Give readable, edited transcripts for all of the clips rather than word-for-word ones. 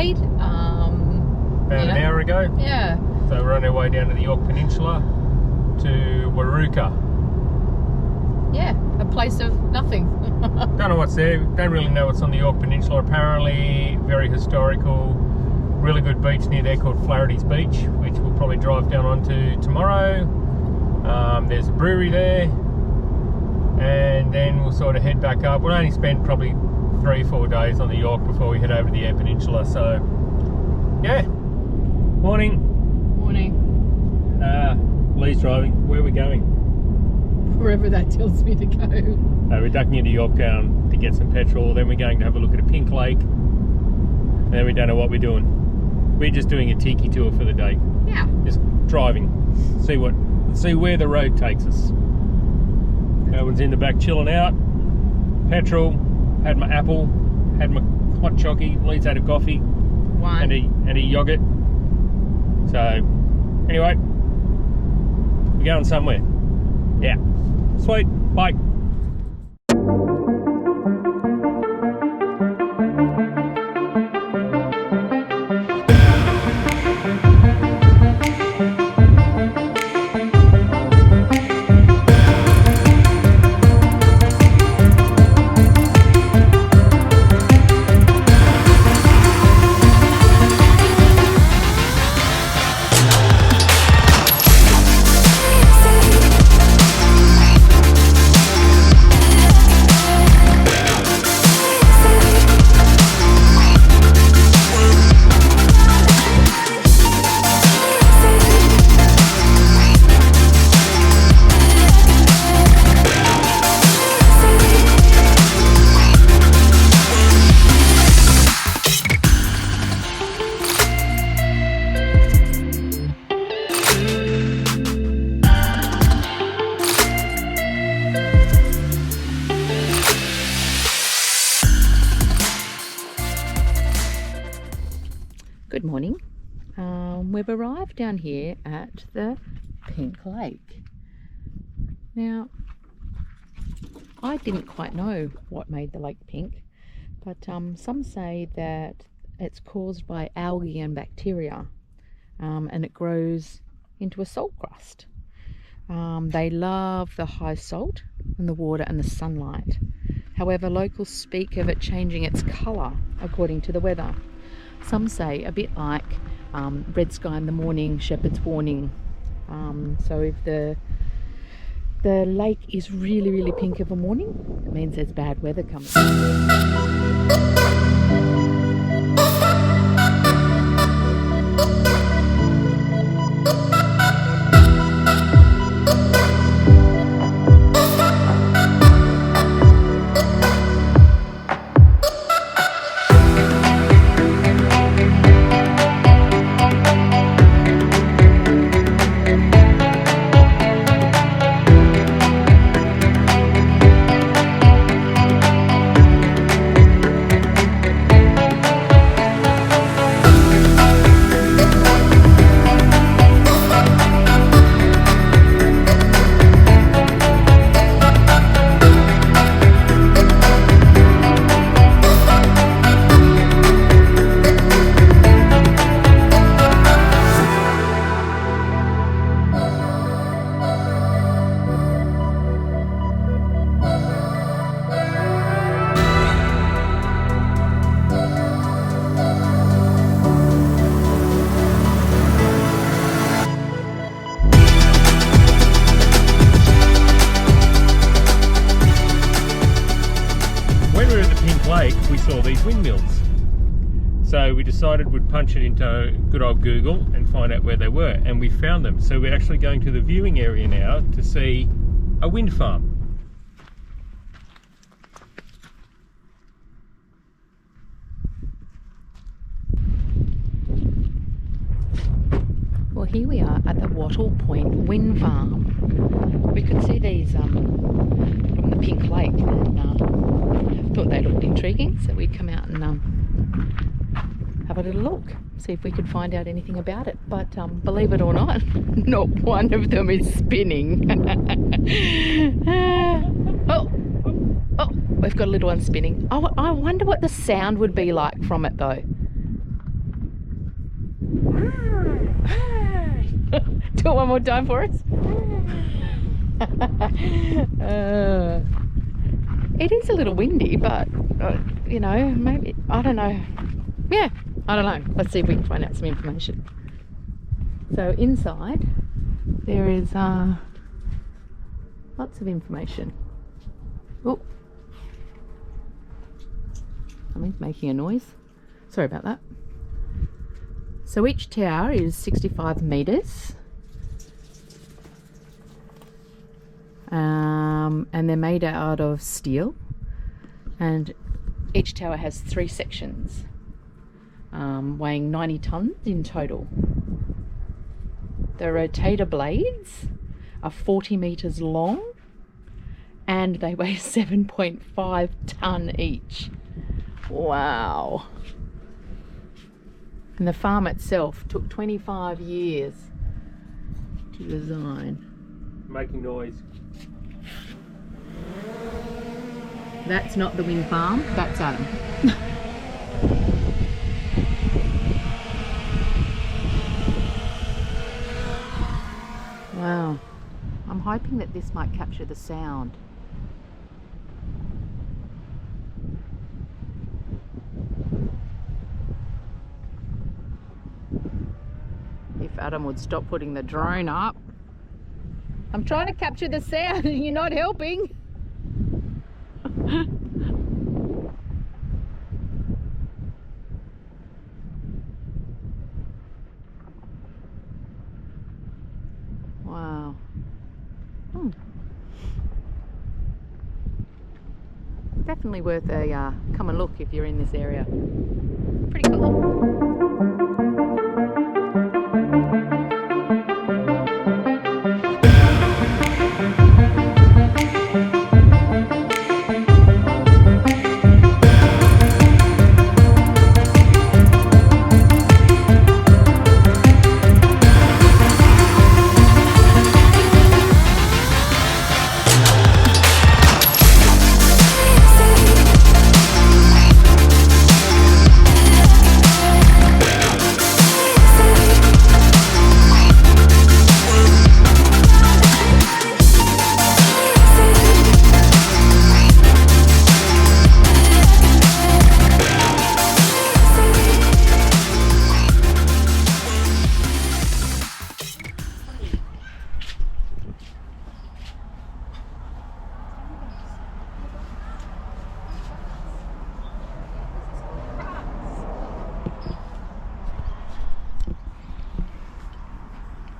made. About an hour ago. Yeah. So we're on our way down to the Yorke Peninsula to Wallaroo. Yeah, a place of nothing. Don't know what's there. Don't really know what's on the Yorke Peninsula. Apparently, very historical. Really good beach near there called Flaherty's Beach, which we'll probably drive down onto tomorrow. There's a brewery there, and then we'll sort of head back up. We'll only spend probably 3-4 days on the Yorke before we head over to the Yorke Peninsula. So, yeah. Morning. Morning. Lee's driving. Where are we going? Wherever that tells me to go. We're ducking into Yorktown to get some petrol. Then we're going to have a look at a pink lake. And then we don't know what we're doing. We're just doing a tiki tour for the day. Yeah. Just driving. See where the road takes us. Owen's in the back chilling out. Petrol. Had my apple. Had my hot chockey. Lee's had a coffee. One. And a yogurt. So, anyway, we're going somewhere. Yeah. Sweet. Bye. Good morning. We've arrived down here at the Pink Lake. Now, I didn't quite know what made the lake pink, but some say that it's caused by algae and bacteria, and it grows into a salt crust. They love the high salt and the water and the sunlight. However, locals speak of it changing its colour according to the weather. Some say a bit like red sky in the morning, shepherd's warning. So if the lake is really, really pink of a morning, it means there's bad weather coming. Lake, we saw these windmills. So we decided we'd punch it into good old Google and find out where they were, and we found them. So we're actually going to the viewing area now to see a wind farm. Well, here we are at the Wattle Point Wind Farm. We could see these from the Pink Lake, and thought they looked intriguing, so we'd come out and have a little look, see if we could find out anything about it. But believe it or not, not one of them is spinning. Oh, oh, we've got a little one spinning. Oh, I wonder what the sound would be like from it though. Do it one more time for us. It is a little windy, but you know, maybe, I don't know. Yeah, I don't know. Let's see if we can find out some information. So inside there is lots of information. Oh, something's making a noise. Sorry about that. So each tower is 65 meters. And they're made out of steel, and each tower has 3 sections, weighing 90 tons in total. The rotator blades are 40 meters long, and they weigh 7.5 ton each. Wow. And the farm itself took 25 years to design. Making noise. That's not the wind farm, that's Adam. Wow. I'm hoping that this might capture the sound. If Adam would stop putting the drone up. I'm trying to capture the sound and you're not helping. Wow. Definitely worth a come and look if you're in this area. Pretty cool.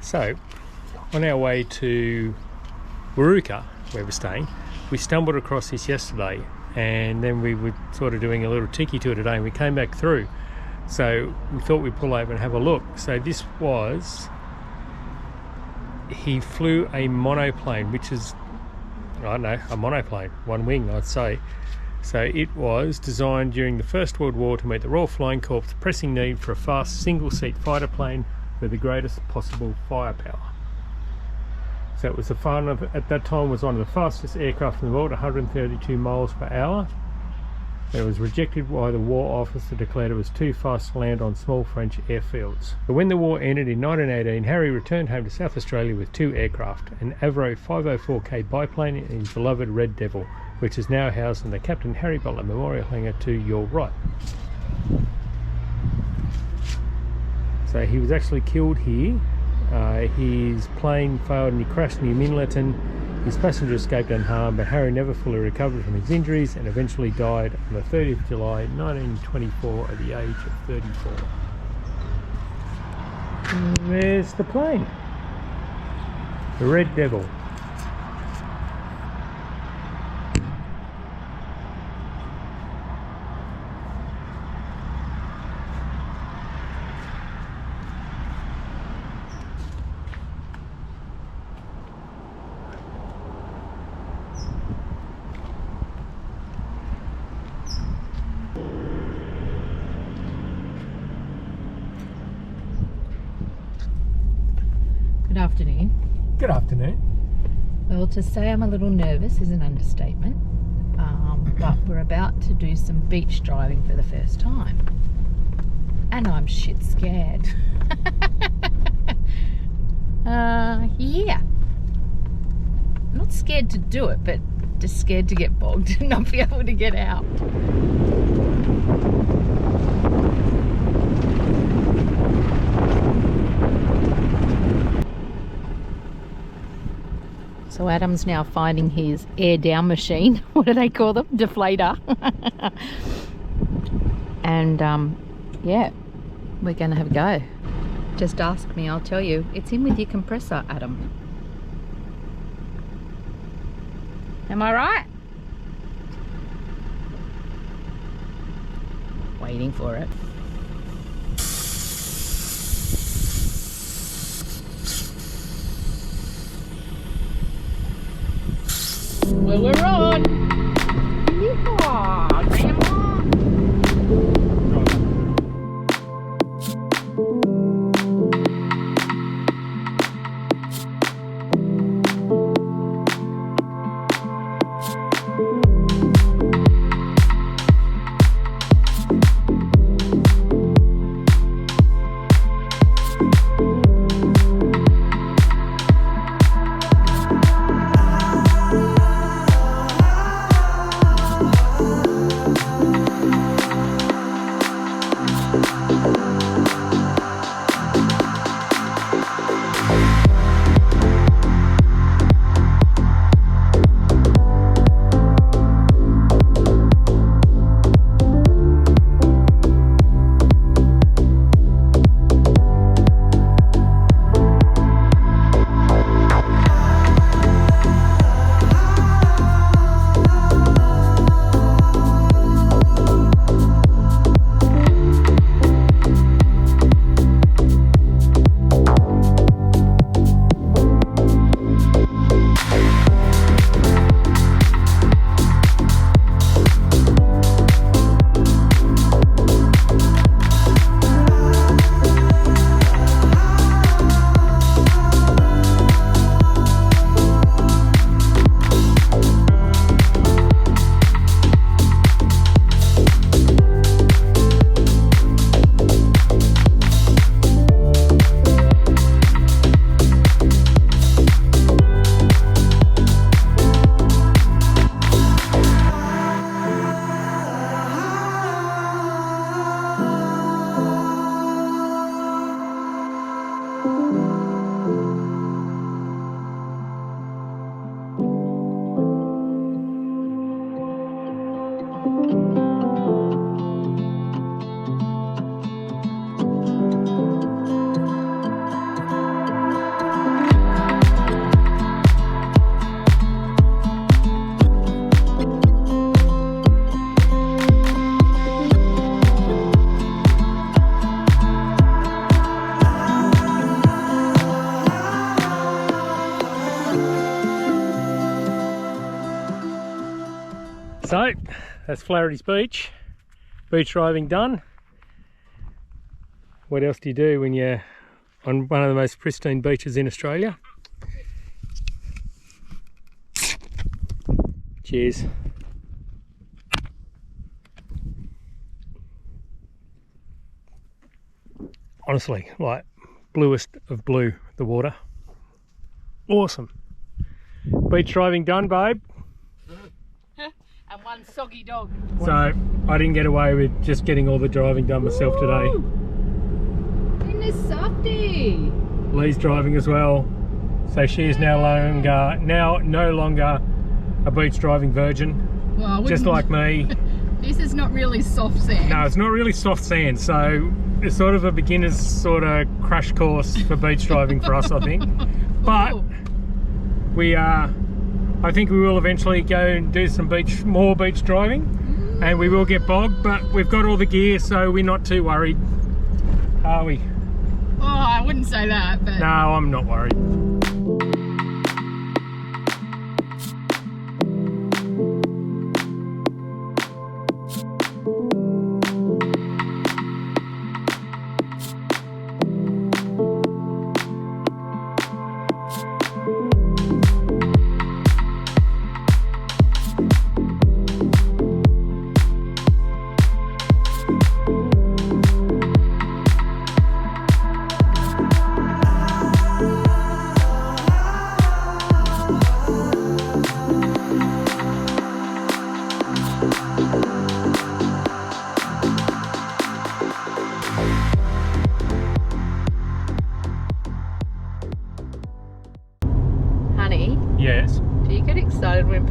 So, on our way to Wallaroo, where we're staying, we stumbled across this yesterday, and then we were sort of doing a little tiki tour today, and we came back through. So we thought we'd pull over and have a look. So this was, he flew a monoplane, which is, I don't know, a monoplane, one wing I'd say. So it was designed during the First World War to meet the Royal Flying Corps' pressing need for a fast single-seat fighter plane with the greatest possible firepower. So it was at that time was one of the fastest aircraft in the world, 132 miles per hour. But it was rejected by the war office that declared it was too fast to land on small French airfields. But when the war ended in 1918, Harry returned home to South Australia with 2 aircraft, an Avro 504K biplane and his beloved Red Devil, which is now housed in the Captain Harry Butler Memorial Hangar to your right. So he was actually killed here. His plane failed and he crashed near Minleton. His passenger escaped unharmed, but Harry never fully recovered from his injuries and eventually died on the 30th of July 1924 at the age of 34. And there's the plane, the Red Devil. Good afternoon. Good afternoon. Well, to say I'm a little nervous is an understatement, but we're about to do some beach driving for the first time. And I'm shit scared. Yeah. I'm not scared to do it, but just scared to get bogged and not be able to get out. So Adam's now finding his air down machine. What do they call them? Deflator. And yeah, we're going to have a go. Just ask me, I'll tell you. It's in with your compressor, Adam. Am I right? Waiting for it. Well, we're on. Yeehaw, Grandma. So that's Flaherty's Beach. Beach driving done. What else do you do when you're on one of the most pristine beaches in Australia? Cheers. Honestly, like bluest of blue, the water. Awesome. Beach driving done, babe. And one soggy dog. So I didn't get away with just getting all the driving done myself today. In the softy. Lee's driving as well. So she is no longer a beach driving virgin. Well, just like me. This is not really soft sand. No, it's not really soft sand. So it's sort of a beginner's sort of crash course for beach driving for us, I think. But I think we will eventually go and do some more beach driving, and we will get bogged, but we've got all the gear, so we're not too worried, are we? Oh, I wouldn't say that, but... No, I'm not worried.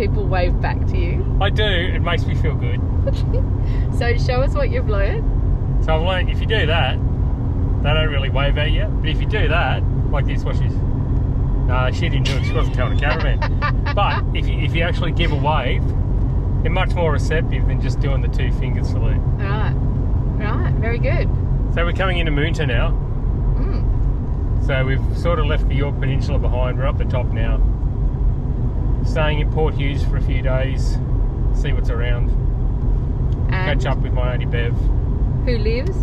people wave back to you. I do. It makes me feel good. So show us what you've learned. So I've learned if you do that, they don't really wave at you. But if you do that, like this, what she's... she didn't do it. She wasn't telling the cameraman. But if you actually give a wave, they're much more receptive than just doing the 2 finger salute. Right, very good. So we're coming into Moonta now. So we've sort of left the Yorke Peninsula behind. We're up the top now. Staying in Port Hughes for a few days. See what's around. And Catch up with my auntie Bev. who lives?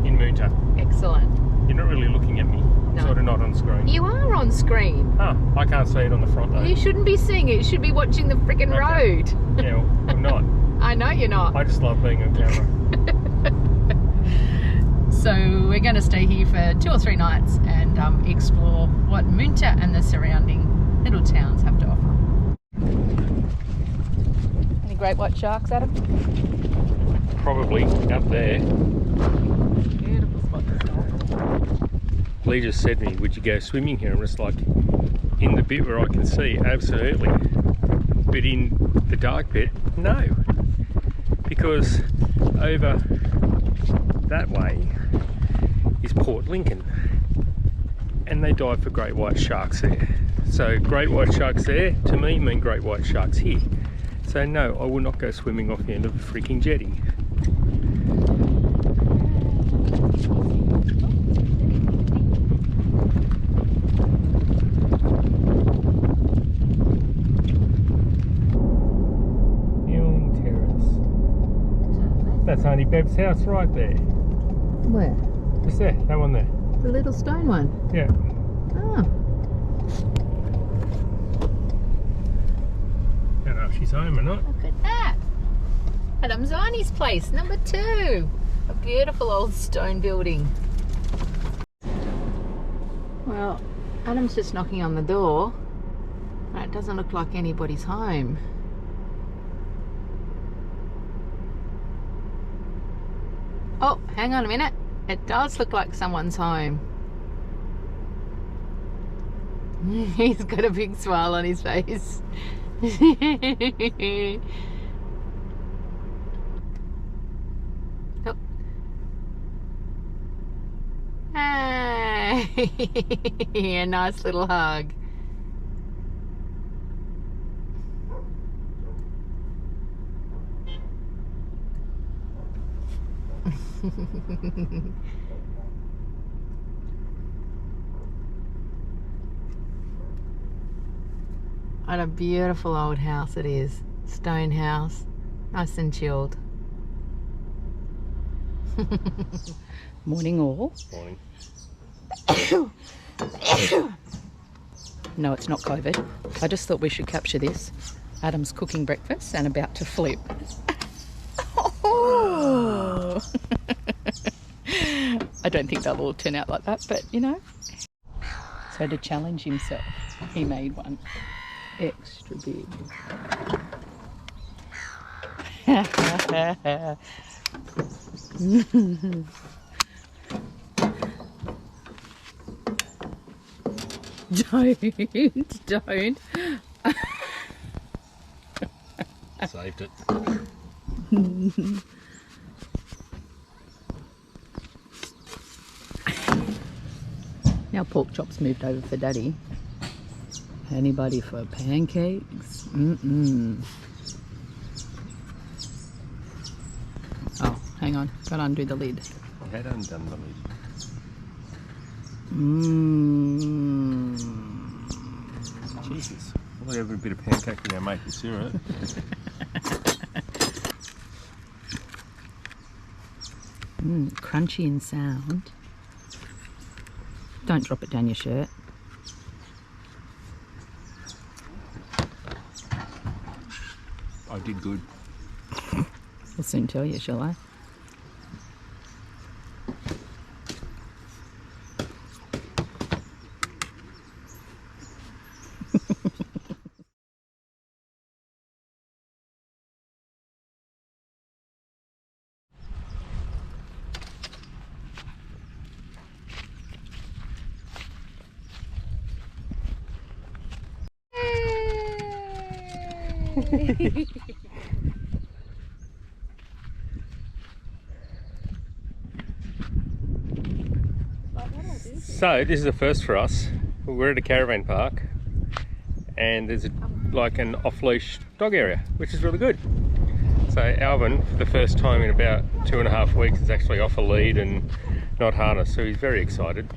In Moonta. Excellent. You're not really looking at me. No. Sort of not on screen. You are on screen. Oh, I can't see it on the front though. You shouldn't be seeing it. You should be watching the freaking road. Yeah, well, I'm not. I know you're not. I just love being on camera. So we're going to stay here for 2 or 3 nights and explore what Moonta and the surrounding little towns have to offer. Any great white sharks, Adam? Probably up there. Beautiful spot to start. Lee just said to me, would you go swimming here? I'm just like, in the bit where I can see, absolutely. But in the dark bit, no. Because over that way is Port Lincoln. And they dive for great white sharks there. So great white sharks there, to me, mean great white sharks here. So no, I will not go swimming off the end of the freaking jetty. That's Auntie Bev's house right there. Where? Just there, that one there. The little stone one? Yeah. Oh. I don't know if she's home or not. Look at that. Adam's Auntie's place, number 2. A beautiful old stone building. Well, Adam's just knocking on the door. And it doesn't look like anybody's home. Oh, hang on a minute. It does look like someone's home. He's got a big smile on his face. Oh. Hey, a nice little hug. What a beautiful old house it is. Stone house, nice and chilled. Morning all. Morning. No, it's not COVID. I just thought we should capture this. Adam's cooking breakfast and about to flip. Oh. I don't think they'll all turn out like that, but you know. So to challenge himself, he made one extra big. Don't. Saved it. Now pork chops moved over for Daddy. Anybody for pancakes? Oh, hang on. Gotta undo the lid. I had undone the lid. Jesus. I'll have a bit of pancake in our maple syrup. Crunchy in sound. Don't drop it down your shirt. I did good. We'll soon tell you, shall I? So this is a first for us. We're at a caravan park and there's like an off-leash dog area, which is really good. So Alvin, for the first time in about 2.5 weeks, is actually off a lead and not harnessed, so he's very excited.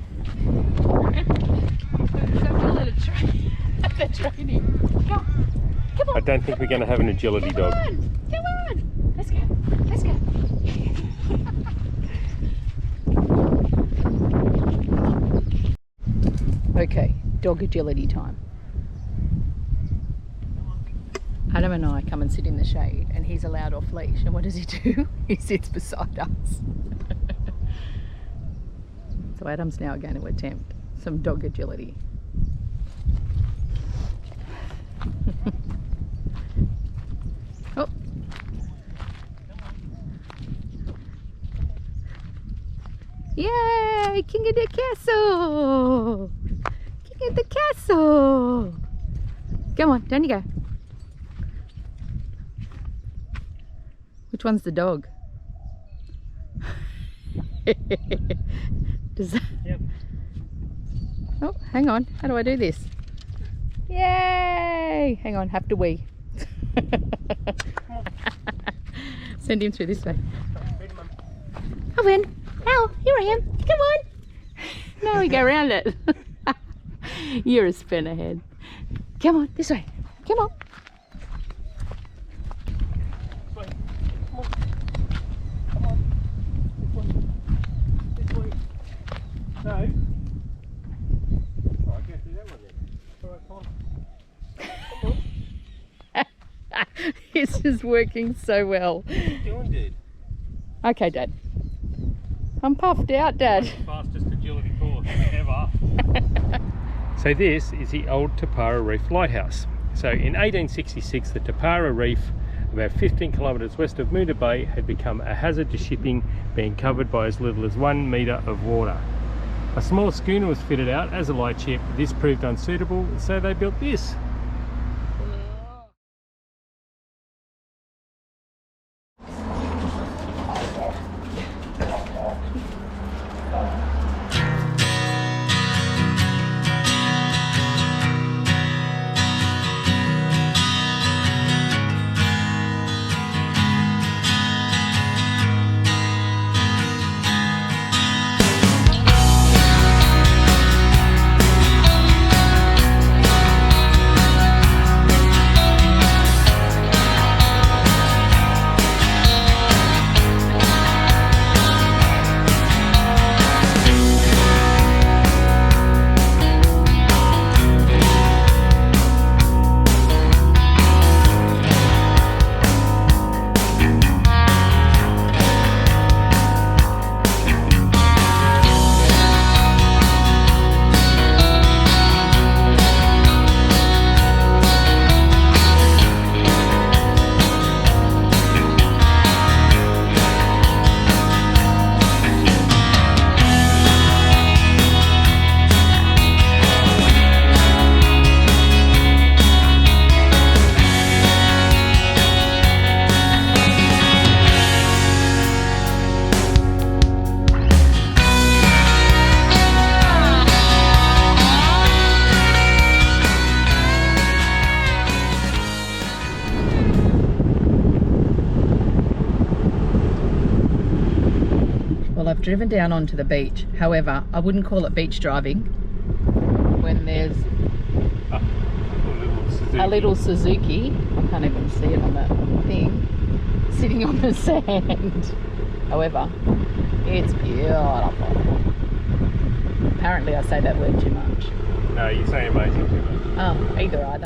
I don't think we're going to have an agility dog. Come on, let's go, let's go. Okay, dog agility time. Adam and I come and sit in the shade and he's allowed off leash, and what does he do? He sits beside us. So Adam's now going to attempt some dog agility. Oh. Yay! King of the castle! King of the castle! Come on, down you go. Which one's the dog? Does that... Yep. Oh, hang on. How do I do this? Yay! Hang on, have to wee. Send him through this way. Alvin, Al, here I am. Come on. Now we go around it. You're a spinnerhead. Come on, this way. Come on. No. Oh, I can't do that one then. Alright, come on. This is working so well. What are you doing, dude? Okay, Dad. I'm puffed out, Dad. Fastest agility course ever. So this is the old Tapara Reef Lighthouse. So in 1866, the Tapara Reef, about 15 kilometres west of Moonta Bay, had become a hazard to shipping, being covered by as little as 1 metre of water. A small schooner was fitted out as a lightship. This proved unsuitable, so they built this. Well, I've driven down onto the beach. However, I wouldn't call it beach driving when there's a little Suzuki, I can't even see it on that thing, sitting on the sand. However, it's beautiful. Apparently I say that word too much. No, you say amazing too much. Oh, either.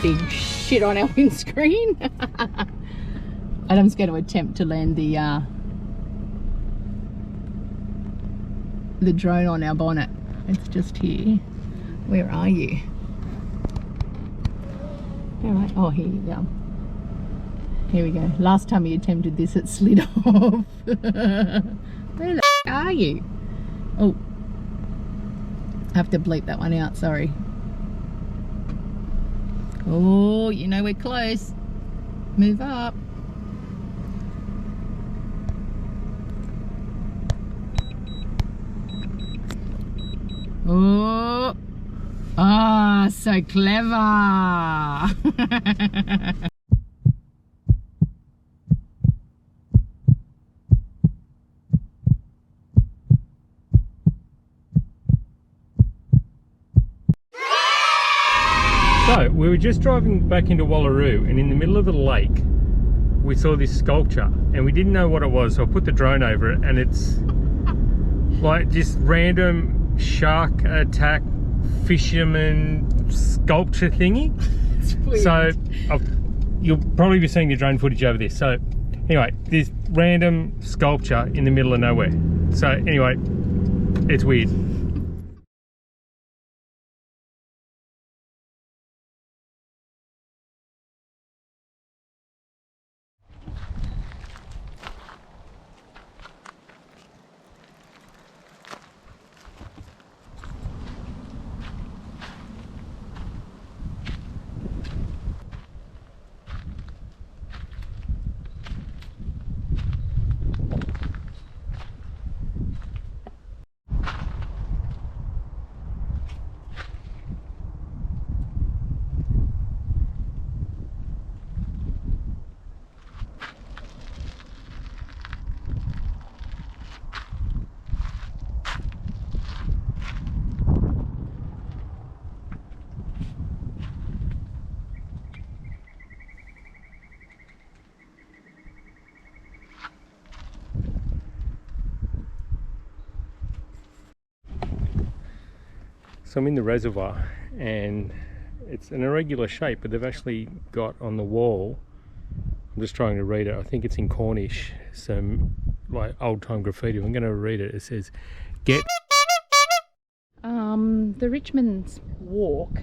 big shit on our windscreen. Adam's going to attempt to land the drone on our bonnet. It's just here. Where are you? All right. Oh, here you go. Here we go. Last time he attempted this, it slid off. Where the are you? Oh, I have to bleep that one out. Sorry. Oh, you know we're close. Move up. Oh, ah, so clever. So we were just driving back into Wallaroo, and in the middle of the lake we saw this sculpture and we didn't know what it was, so I put the drone over it, and it's like just random shark attack fisherman sculpture thingy. So you'll probably be seeing the drone footage over this. So anyway, this random sculpture in the middle of nowhere. So anyway, it's weird. So I'm in the reservoir, and it's an irregular shape, but they've actually got on the wall, I'm just trying to read it, I think it's in Cornish, some like old time graffiti. I'm going to read it. It says, "Get." The Richmond's Walk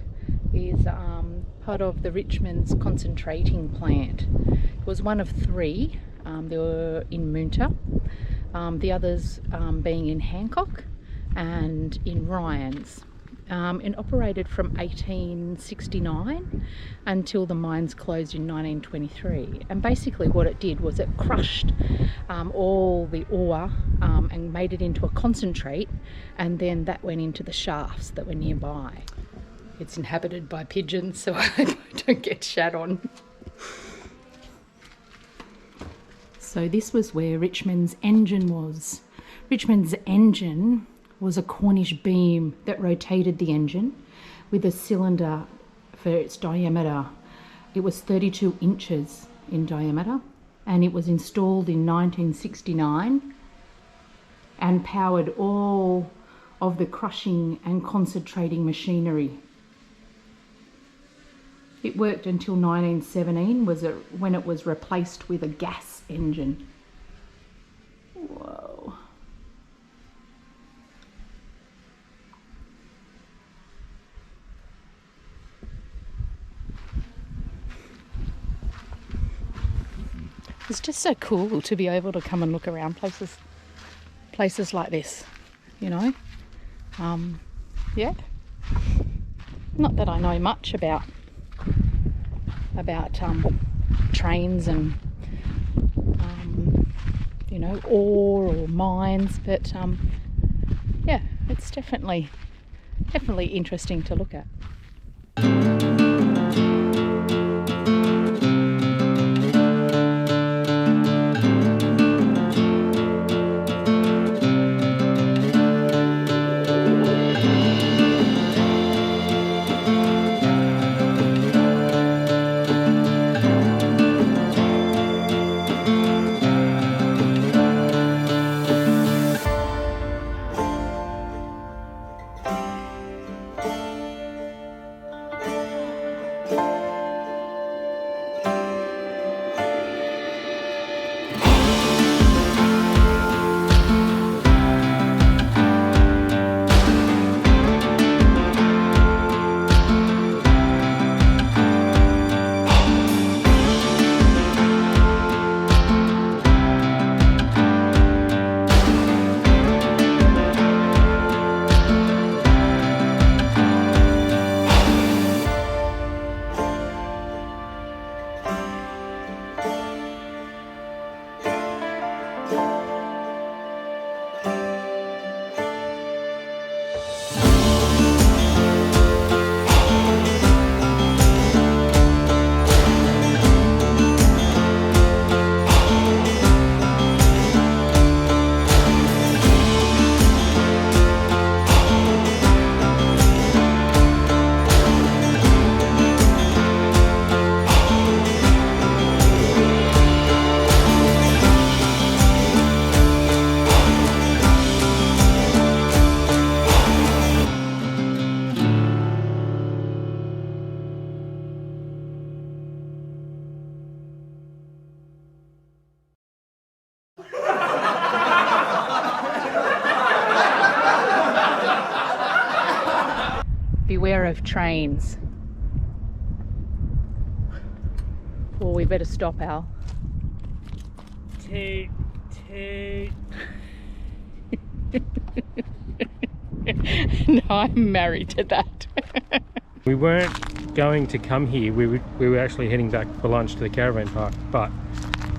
is part of the Richmond's concentrating plant. It was one of three. They were in Moonta, the others being in Hancock and in Ryans. It operated from 1869 until the mines closed in 1923. And basically what it did was it crushed all the ore and made it into a concentrate, and then that went into the shafts that were nearby. It's inhabited by pigeons, so I don't get shat on. So this was where Richmond's engine was. Richmond's engine was a Cornish beam that rotated the engine with a cylinder for its diameter. It was 32 inches in diameter, and it was installed in 1969 and powered all of the crushing and concentrating machinery. It worked until 1917 when it was replaced with a gas engine. Whoa. It's just so cool to be able to come and look around places like this, you know. Yeah. Not that I know much about trains and you know, ore or mines, but yeah, it's definitely interesting to look at. of trains. Well, we better stop, Al. Toot, toot. No, I'm married to that. We weren't going to come here. We were actually heading back for lunch to the caravan park, but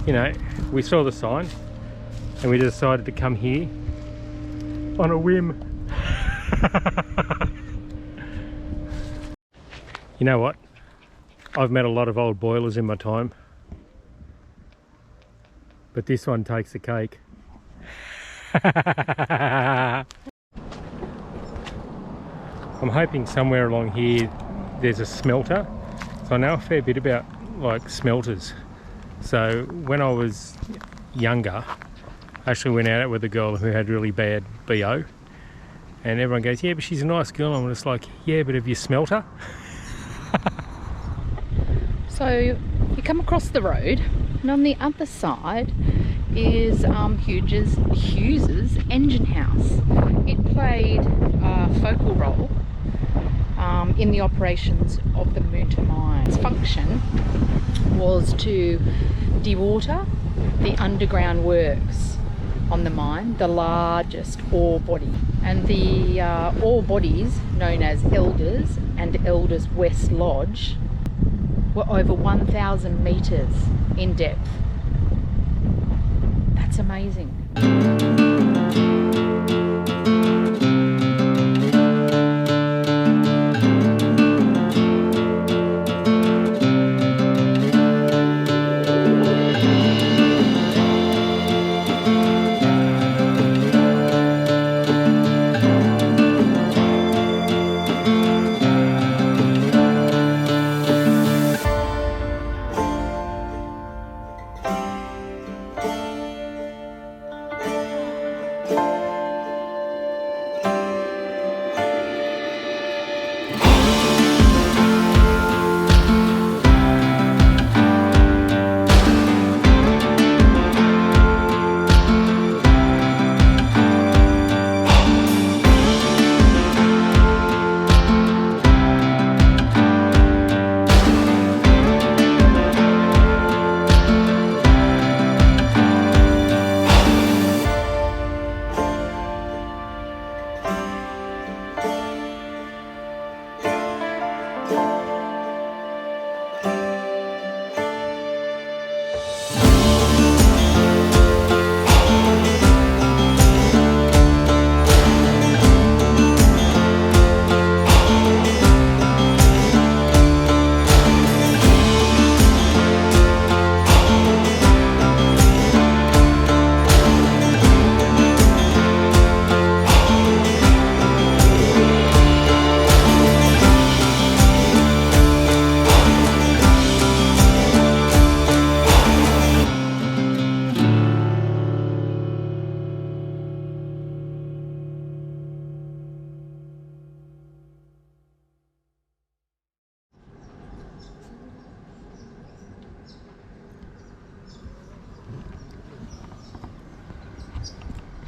you know, we saw the sign and we decided to come here on a whim. You know what? I've met a lot of old boilers in my time, but this one takes the cake. I'm hoping somewhere along here there's a smelter. So I know a fair bit about like smelters. So when I was younger, I actually went out with a girl who had really bad BO, and everyone goes, yeah, but she's a nice girl. And I'm just like, yeah, but have you smelt her? So you come across the road, and on the other side is Hughes's engine house. It played a focal role in the operations of the Moonta mine. Its function was to dewater the underground works on the mine, the largest ore body. And the ore bodies, known as Elders and Elders West Lodge, were over 1,000 metres in depth. That's amazing.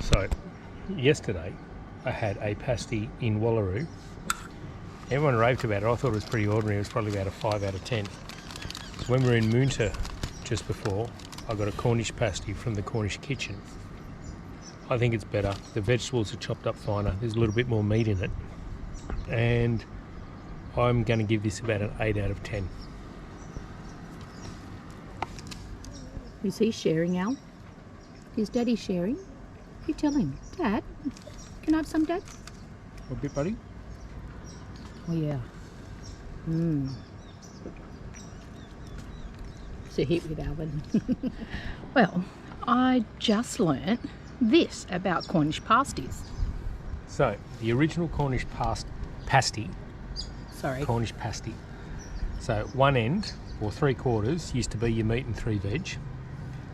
So, yesterday I had a pasty in Wallaroo. Everyone raved about it. I thought it was pretty ordinary. It was probably about a 5 out of 10. When we were in Moonta just before, I got a Cornish pasty from the Cornish kitchen. I think it's better. The vegetables are chopped up finer. There's a little bit more meat in it. And I'm going to give this about an 8 out of 10. Is he sharing, Al? Is Daddy sharing? You tell him, Dad, can I have some, Dad? A bit, buddy? Oh yeah. It's a hit with Alvin. Well, I just learnt this about Cornish pasties. So, the original Cornish pasty. Sorry. Cornish pasty. So, one end, or 3/4, used to be your meat and 3 veg.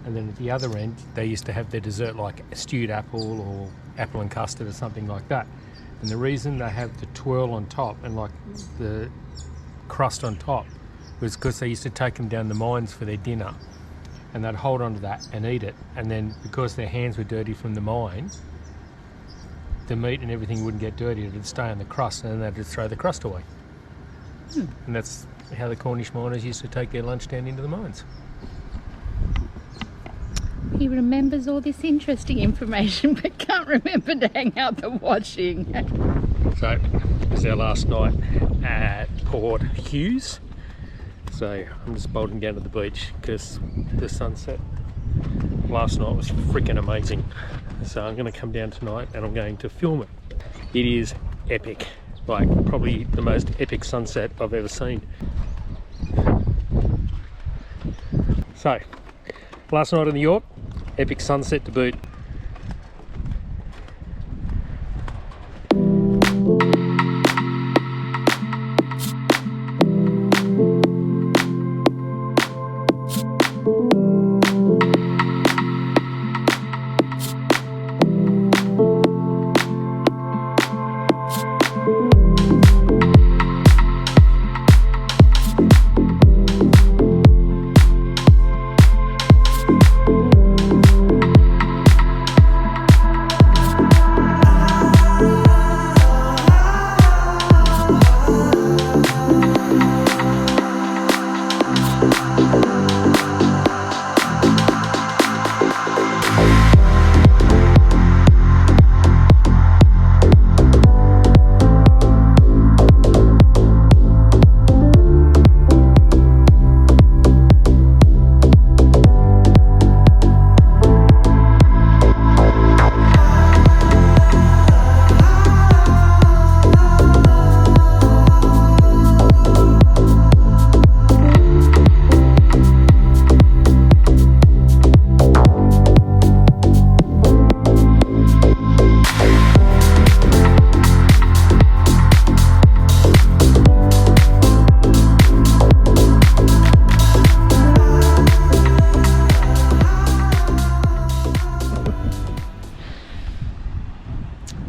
And then at the other end, they used to have their dessert like a stewed apple or apple and custard or something like that. And the reason they have the twirl on top and like the crust on top was because they used to take them down the mines for their dinner, and they'd hold on to that and eat it. And then because their hands were dirty from the mine, the meat and everything wouldn't get dirty. It would stay on the crust, and then they'd just throw the crust away. And that's how the Cornish miners used to take their lunch down into the mines. He remembers all this interesting information but can't remember to hang out the washing. So, this is our last night at Port Hughes. So, I'm just bolting down to the beach because the sunset last night was freaking amazing. So, I'm going to come down tonight and I'm going to film it. It is epic. Like, probably the most epic sunset I've ever seen. So, last night in the Yorke, epic sunset to boot.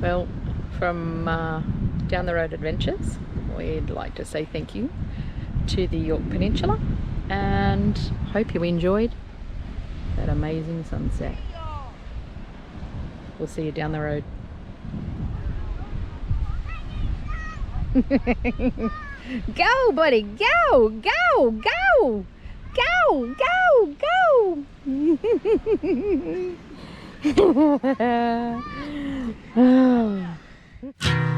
Well, from Down the Road Adventures, we'd like to say thank you to the Yorke Peninsula and hope you enjoyed that amazing sunset. We'll see you down the road. Go, buddy, go, go, go, go, go, go. Oh.